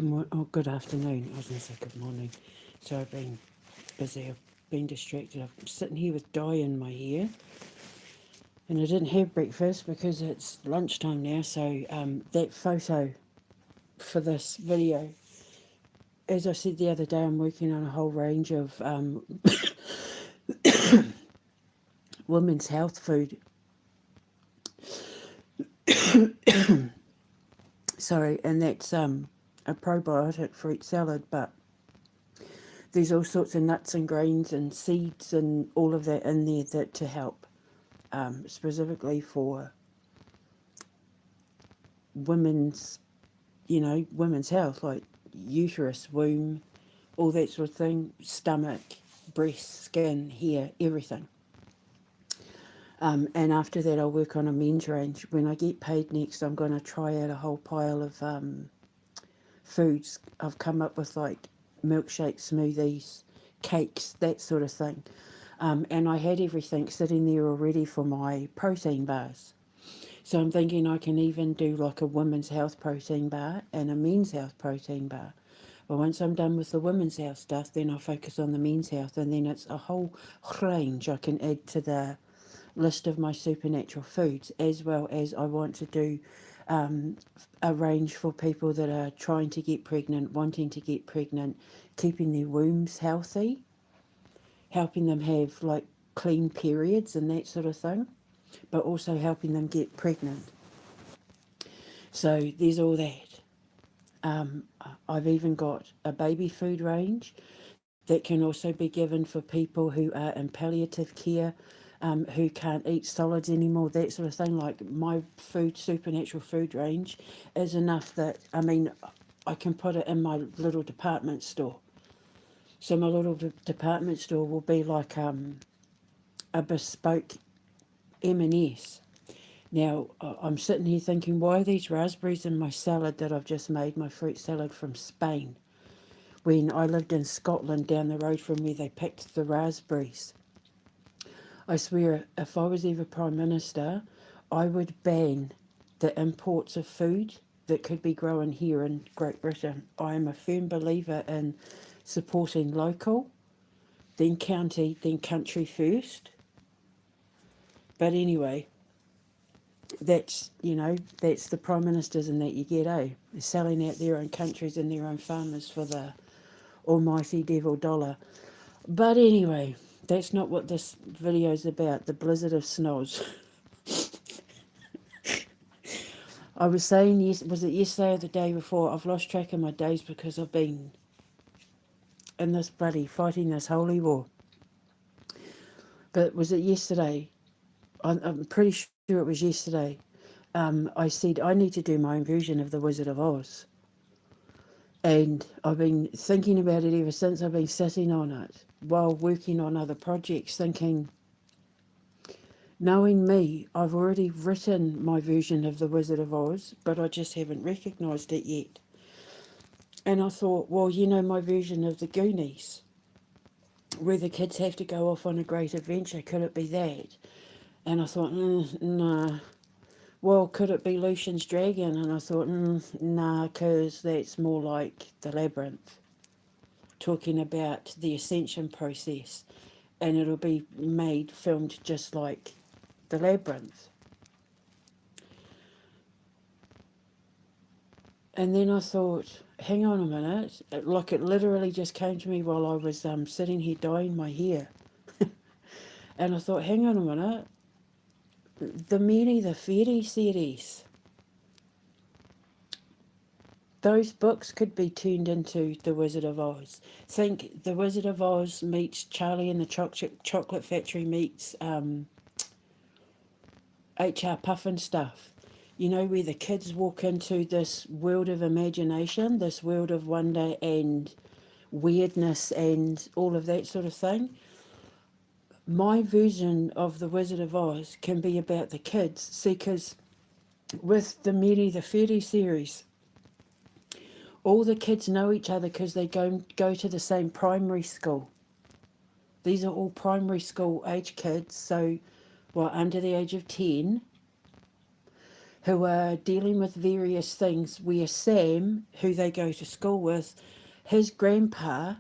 good afternoon. I was going to say good morning. So I've been busy. I've been distracted. I'm sitting here with dye in my hair, and I didn't have breakfast because it's lunchtime now. So that photo for this video, as I said the other day, I'm working on a whole range of women's health food. Sorry, and that's a probiotic fruit salad, but there's all sorts of nuts and grains and seeds and all of that in there that to help specifically for women's, women's health, like uterus, womb, all that sort of thing, stomach, breast, skin, hair, everything. And after that, I'll work on a men's range. When I get paid next, I'm going to try out a whole pile of foods. I've come up with like milkshakes, smoothies, cakes, that sort of thing. And I had everything sitting there already for my protein bars. So I'm thinking I can even do like a women's health protein bar and a men's health protein bar. But once I'm done with the women's health stuff, then I'll focus on the men's health, and then it's a whole range I can add to the list of my supernatural foods, as well as I want to do a range for people that are trying to get pregnant, wanting to get pregnant, keeping their wombs healthy, helping them have like clean periods and that sort of thing, but also helping them get pregnant. So there's all that. I've even got a baby food range that can also be given for people who are in palliative care, who can't eat solids anymore, that sort of thing. Like my food, supernatural food range is enough that, I can put it in my little department store. So my little department store will be like a bespoke M&S. Now, I'm sitting here thinking, why are these raspberries in my salad that I've just made, my fruit salad from Spain? When I lived in Scotland down the road from where they picked the raspberries. I swear, if I was ever Prime Minister, I would ban the imports of food that could be grown here in Great Britain. I am a firm believer in supporting local, then county, then country first. But anyway, that's the Prime Ministers and that you get, eh? They're selling out their own countries and their own farmers for the almighty devil dollar. But anyway, that's not what this video's about, the Blizzard of Snoz. I was saying, yes, was it yesterday or the day before? I've lost track of my days because I've been in this bloody fighting this holy war. But was it yesterday? I'm pretty sure it was yesterday. I said I need to do my own version of the Wizard of Oz. And I've been thinking about it ever since. I've been sitting on it while working on other projects, thinking, knowing me, I've already written my version of the Wizard of Oz, but I just haven't recognised it yet. And I thought, well, my version of the Goonies, where the kids have to go off on a great adventure, could it be that? And I thought, nah. Well, could it be Lucian's Dragon? And I thought, nah, because that's more like the Labyrinth, talking about the ascension process, and it'll be filmed just like the Labyrinth. And then I thought, hang on a minute, like it literally just came to me while I was sitting here dyeing my hair. And I thought, hang on a minute, the Mary the Fairy series, those books could be turned into The Wizard of Oz. Think The Wizard of Oz meets Charlie and the Chocolate Factory meets H.R. Puffin stuff. Where the kids walk into this world of imagination, this world of wonder and weirdness and all of that sort of thing. My version of The Wizard of Oz can be about the kids. See, because with the Mary the Fairy series, all the kids know each other because they go to the same primary school. These are all primary school age kids, so, under the age of 10. who are dealing with various things where Sam, who they go to school with, his grandpa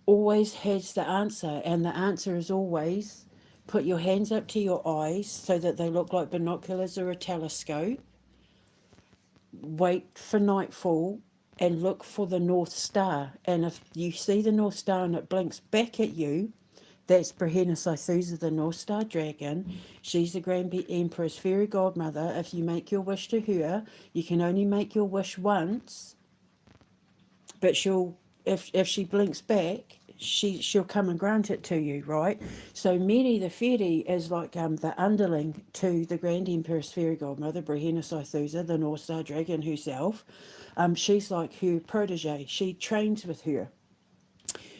always has the answer, and the answer is always put your hands up to your eyes so that they look like binoculars or a telescope, wait for nightfall, and look for the North Star. And if you see the North Star and it blinks back at you, that's Brehena, the North Star dragon. She's the Grand Emperor's fairy godmother. If you make your wish to her, you can only make your wish once, but if she blinks back, she'll come and grant it to you, right? So Mary the fairy is like the underling to the Grand Emperor's fairy godmother, Brehena, the North Star dragon herself. She's like her protege. She trains with her.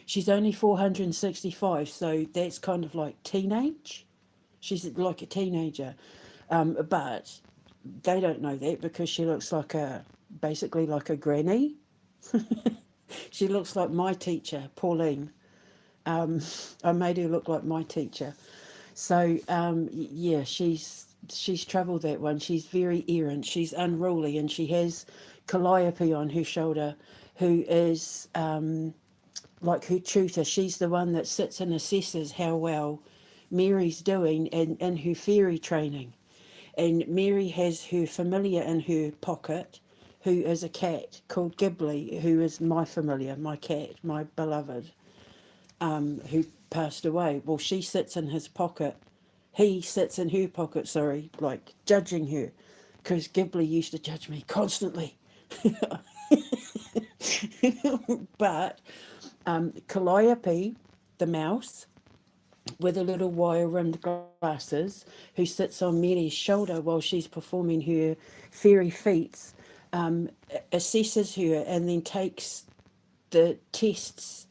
She's only 465, so that's kind of like teenage. She's like a teenager, but they don't know that because she looks like basically like a granny. She looks like my teacher, Pauline. I made her look like my teacher. So yeah, she's trouble, that one. She's very errant. She's unruly, and she has Calliope on her shoulder, who is like her tutor. She's the one that sits and assesses how well Mary's doing in her fairy training. And Mary has her familiar in her pocket, who is a cat called Ghibli, who is my familiar, my cat, my beloved, who passed away. Well, she sits in his pocket. He sits in her pocket, sorry, like judging her, because Ghibli used to judge me constantly. But Calliope, the mouse, with a little wire-rimmed glasses, who sits on Mary's shoulder while she's performing her fairy feats, assesses her and then takes the tests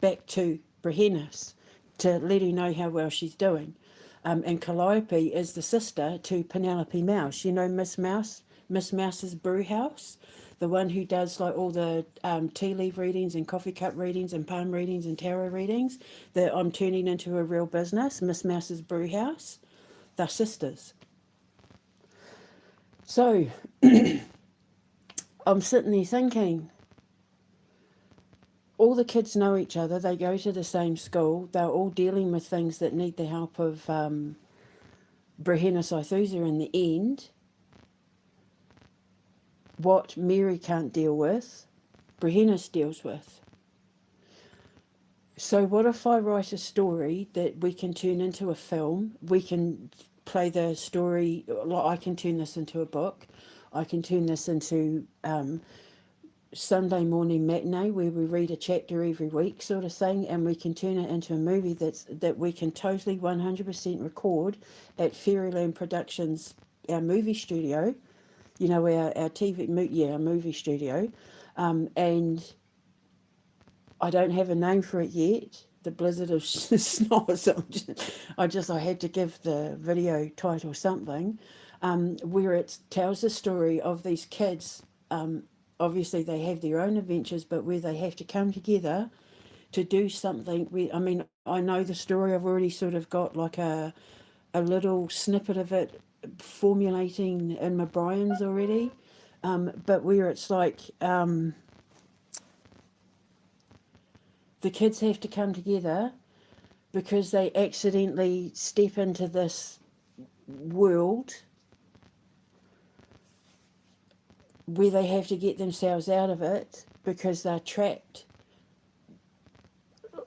back to Brehenis to let her know how well she's doing. And Calliope is the sister to Penelope Mouse. You know Miss Mouse's brew house? The one who does like all the tea leaf readings and coffee cup readings and palm readings and tarot readings that I'm turning into a real business, Miss Mouse's brew house. They're sisters. So I'm sitting there thinking, all the kids know each other, they go to the same school, they're all dealing with things that need the help of Brehena in the end. What Mary can't deal with, Brehenis deals with. So what if I write a story that we can turn into a film? We can play the story, like I can turn this into a book. I can turn this into Sunday morning matinee where we read a chapter every week sort of thing, and we can turn it into a movie that we can totally 100% record at Fairyland Productions, our movie studio, you know, our our movie studio, and I don't have a name for it yet. The Blizzard of Snoz. I had to give the video title something, where it tells the story of these kids. Obviously, they have their own adventures, but where they have to come together to do something. I know the story. I've already sort of got like a little snippet of it formulating in my brains already. But where it's like the kids have to come together because they accidentally step into this world where they have to get themselves out of it because they're trapped.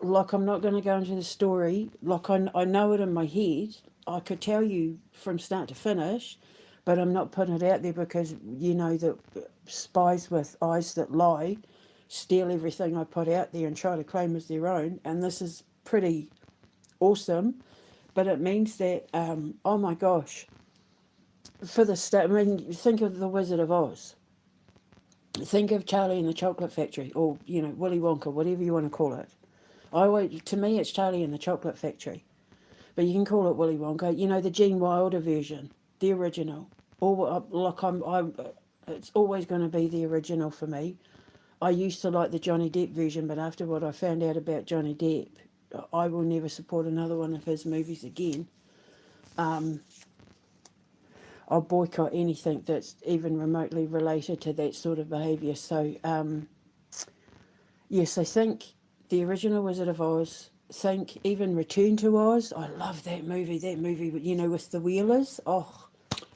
Like, I'm not going to go into the story. Like, I know it in my head. I could tell you from start to finish, but I'm not putting it out there because you know that spies with eyes that lie steal everything I put out there and try to claim as their own. And this is pretty awesome, but it means that, oh my gosh, for the start, think of the Wizard of Oz. Think of Charlie and the Chocolate Factory, or, you know, Willy Wonka, whatever you want to call it. To me, it's Charlie and the Chocolate Factory, but you can call it Willy Wonka. You know, the Gene Wilder version, the original. Or like it's always going to be the original for me. I used to like the Johnny Depp version, but after what I found out about Johnny Depp, I will never support another one of his movies again. I'll boycott anything that's even remotely related to that sort of behaviour. So, yes, I think the original Wizard of Oz, think even Return to Oz. I love that movie. That movie, with the Wheelers. Oh,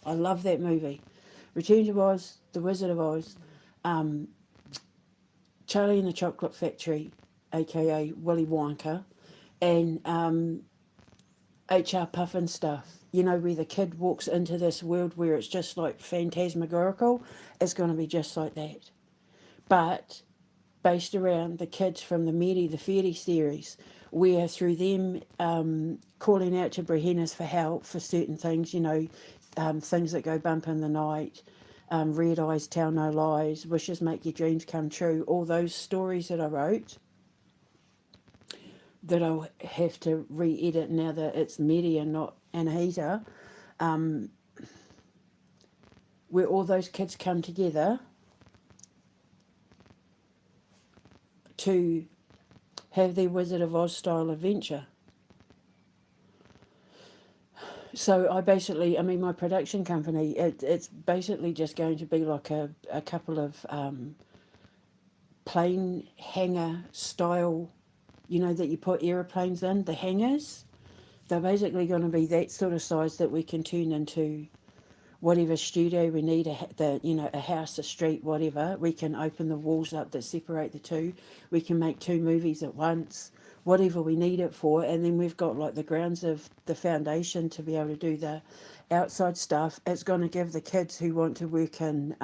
I love that movie. Return to Oz, The Wizard of Oz, um, Charlie and the Chocolate Factory, aka Willy Wonka, and HR Puffin stuff. Where the kid walks into this world where it's just like phantasmagorical. It's going to be just like that. But based around the kids from the Mary the Fairy series, where through them calling out to Brehennas for help for certain things, things that go bump in the night, red eyes tell no lies, wishes make your dreams come true, all those stories that I wrote that I'll have to re-edit now that it's Mary and not Anahita, where all those kids come together to have their Wizard of Oz style adventure. So my production company, it's basically just going to be like a couple of plane hangar style, that you put aeroplanes in, the hangars. They're basically going to be that sort of size that we can turn into whatever studio we need, a house, a street, whatever. We can open the walls up that separate the two. We can make two movies at once, whatever we need it for. And then we've got like the grounds of the foundation to be able to do the outside stuff. It's going to give the kids who want to work in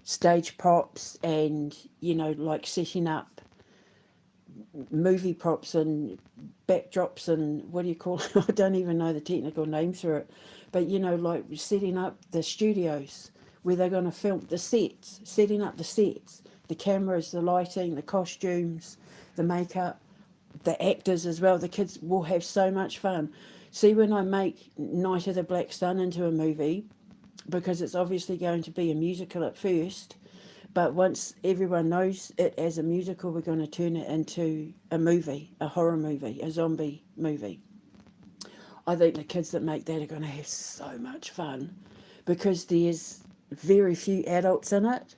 stage props and, like setting up movie props and backdrops and what do you call it? I don't even know the technical names for it. But, like setting up the studios where they're going to film the sets, setting up the sets, the cameras, the lighting, the costumes, the makeup, the actors as well. The kids will have so much fun. See, when I make Night of the Black Sun into a movie, because it's obviously going to be a musical at first, but once everyone knows it as a musical, we're going to turn it into a movie, a horror movie, a zombie movie. I think the kids that make that are going to have so much fun because there's very few adults in it.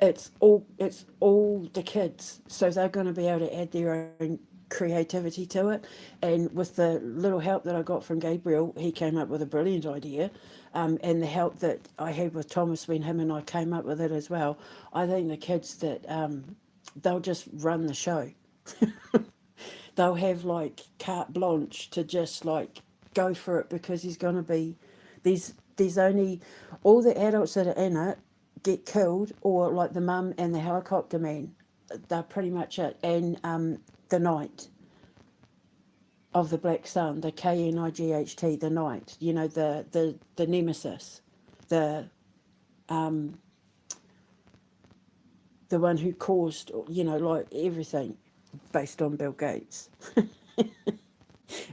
It's all the kids, so they're going to be able to add their own creativity to it. And with the little help that I got from Gabriel, he came up with a brilliant idea. And the help that I had with Thomas when him and I came up with it as well. I think the kids that they'll just run the show. They'll have like carte blanche to just like go for it because he's going to be there's only all the adults that are in it get killed, or like the mum and the helicopter man, they're pretty much it. And the Knight of the Black Sun, the Knight, the Knight, the nemesis, the the one who caused, like everything based on Bill Gates.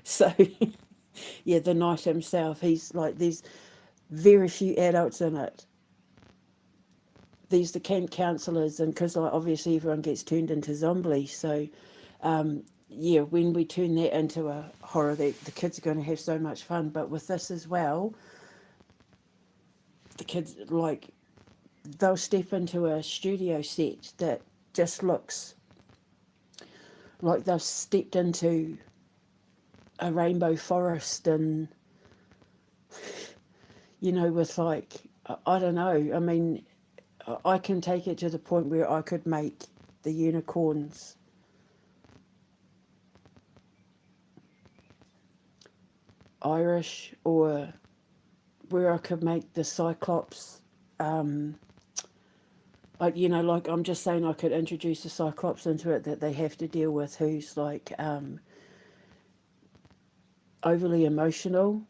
So yeah, the Knight himself, he's like, there's very few adults in it. These the camp counsellors, and because like, obviously everyone gets turned into zombies, so yeah, when we turn that into a horror, the kids are going to have so much fun. But with this as well, the kids, like, they'll step into a studio set that just looks like they've stepped into a rainbow forest, and with like, I don't know, I mean, I can take it to the point where I could make the unicorns Irish, or where I could make the Cyclops, like, like I'm just saying, I could introduce the Cyclops into it that they have to deal with, who's like overly emotional,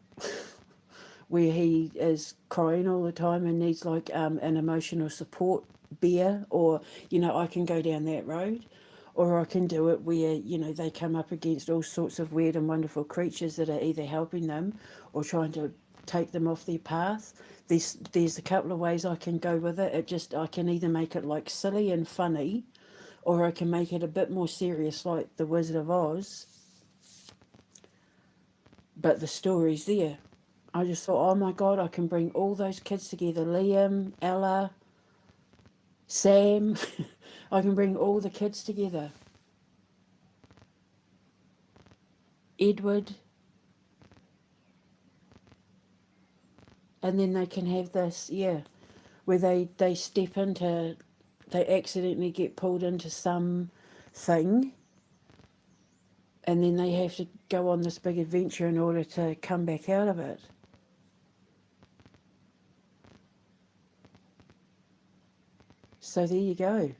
where he is crying all the time and needs like an emotional support bear, or I can go down that road. Or I can do it where, they come up against all sorts of weird and wonderful creatures that are either helping them or trying to take them off their path. There's a couple of ways I can go with it. I can either make it like silly and funny, or I can make it a bit more serious like The Wizard of Oz. but the story's there. I just thought, oh my God, I can bring all those kids together. Liam, Ella, Sam. I can bring all the kids together. Edward. And then they can have this, where they step into, they accidentally get pulled into some thing, and then they have to go on this big adventure in order to come back out of it. So there you go.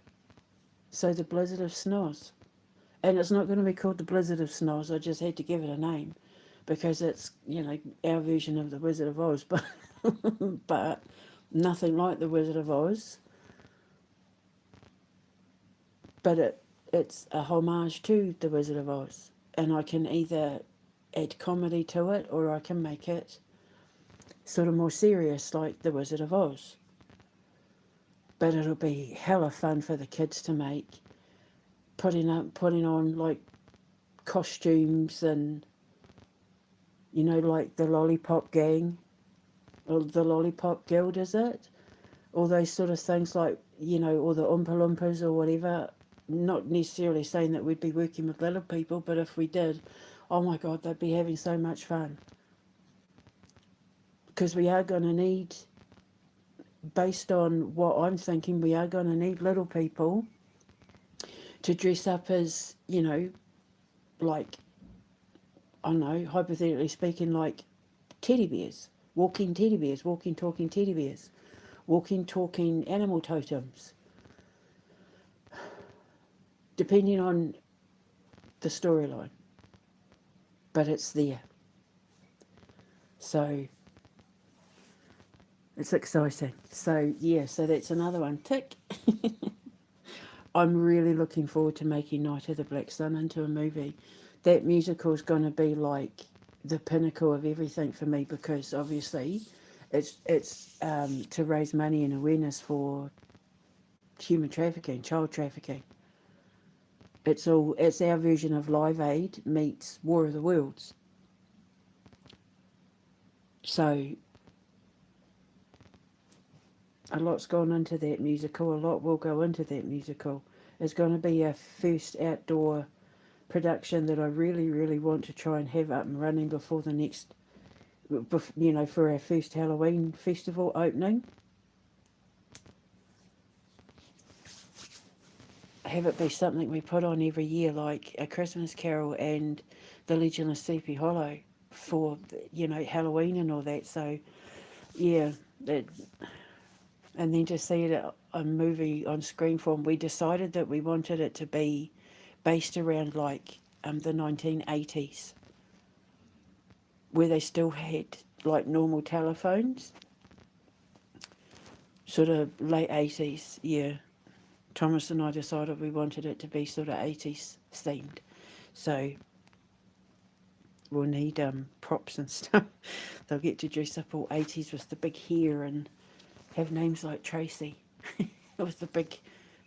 So the Blizzard of Snoz. And it's not going to be called the Blizzard of Snoz, I just had to give it a name, because it's, our version of the Wizard of Oz, but but nothing like the Wizard of Oz. But it's a homage to the Wizard of Oz, and I can either add comedy to it, or I can make it sort of more serious like the Wizard of Oz. But it'll be hella fun for the kids to make, putting on like costumes and, like the Lollipop Gang, or the Lollipop Guild, is it? All those sort of things, like, or the Oompa Loompas or whatever. Not necessarily saying that we'd be working with little people, but if we did, oh my God, they'd be having so much fun. Because we are going to need, based on what I'm thinking, we are going to need little people to dress up as, like, I don't know, hypothetically speaking, like teddy bears, walking talking teddy bears, walking, talking animal totems, depending on the storyline. But it's there. So it's exciting. So so that's another one. Tick. I'm really looking forward to making Night of the Black Sun into a movie. That musical is going to be like the pinnacle of everything for me, because obviously it's to raise money and awareness for human trafficking, child trafficking. It's our version of Live Aid meets War of the Worlds. So a lot's gone into that musical. A lot will go into that musical. It's going to be a first outdoor production that I really, really want to try and have up and running before the next, for our first Halloween festival opening. Have it be something we put on every year, like A Christmas Carol and The Legend of Sleepy Hollow for, Halloween and all that. So, that, and then just see it a movie on screen form. We decided that we wanted it to be based around like the 1980s, where they still had like normal telephones, sort of late 80s. Thomas and I decided we wanted it to be sort of 80s themed. So we'll need props and stuff. They'll get to dress up all 80s with the big hair and have names like Tracy with the big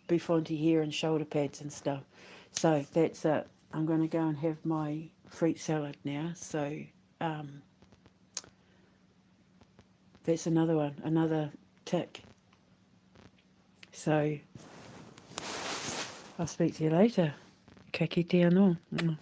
bouffanty hair and shoulder pads and stuff. So that's it. I'm going to go and have my fruit salad now. So that's another one, another tick. So I'll speak to you later. Ka kite anō.